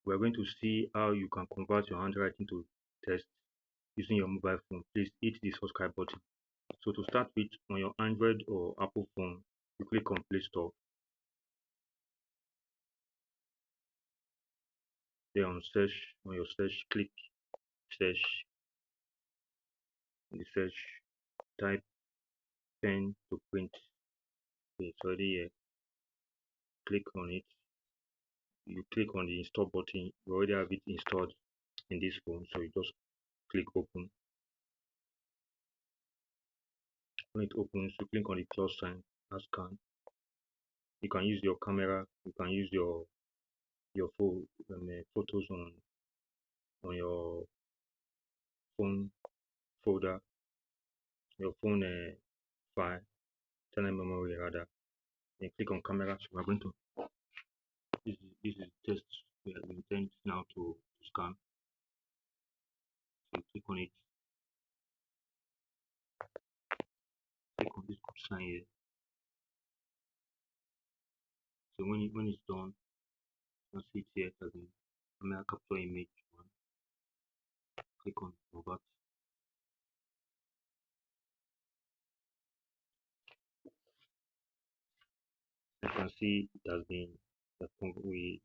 We are going to see how you can convert your handwriting to text using your mobile phone. Please hit the subscribe button. So to start with, on your Android or Apple phone, you click on Play Store. Then on your search, click search. In the search, type pen to print. Okay, it's already here. Click on it. You click on the install button. You already have it installed in this phone, so you just click open. When it opens, you click on the plus sign and scan. You can use your camera. You can use your phone photos on your phone folder, your phone file, internal memory rather. Then click on camera. So we're going to this is test we intend now to scan. So you click on it. Click on this sign here. So when it's done, you can see it here as a camera capture image one. Click on convert. You can see it has been the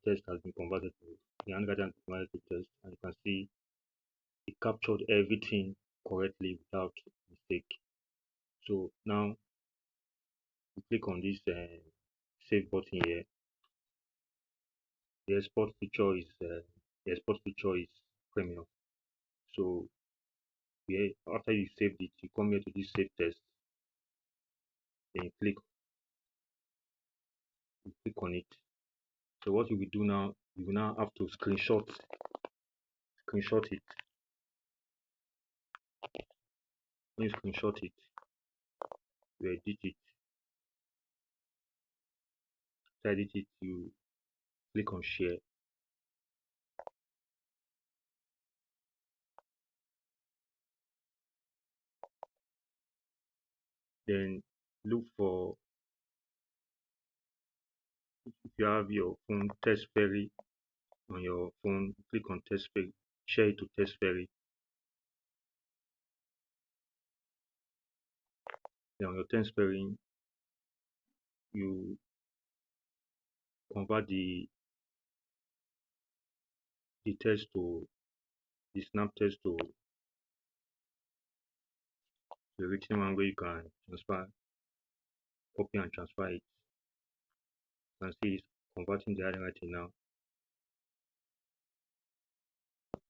test has been converted to the handwriting converted to text, and you can see it captured everything correctly without mistake. So now you click on this save button here. The export feature is premium. So here after you saved it, you come here to this save test, then you click on it. So what you will do now, you will now have to screenshot it. When you screenshot it, you edit it. To edit it, you click on share. Then look for, if you have your phone TextFairy on your phone, click on TextFairy, share it to TextFairy. Then on your TextFairy, you convert the text to the snap text to the written one where you can copy and transfer it. You can see it's converting the handwriting now.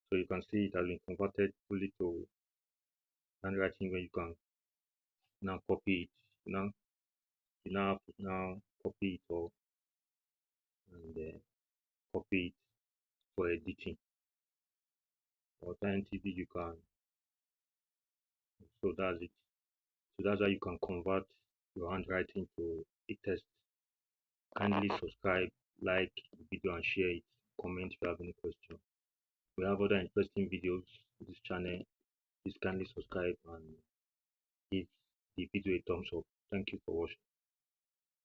So you can see it has been converted fully to handwriting where you can now copy it. You now have to now copy it or and copy it for editing. Alternatively, you can. So that's it. So that's how you can convert your handwriting to a text. Kindly subscribe, like the video and share it. Comment if you have any question. We have other interesting videos on this channel. Please kindly subscribe and give the video a thumbs up. Thank you for watching.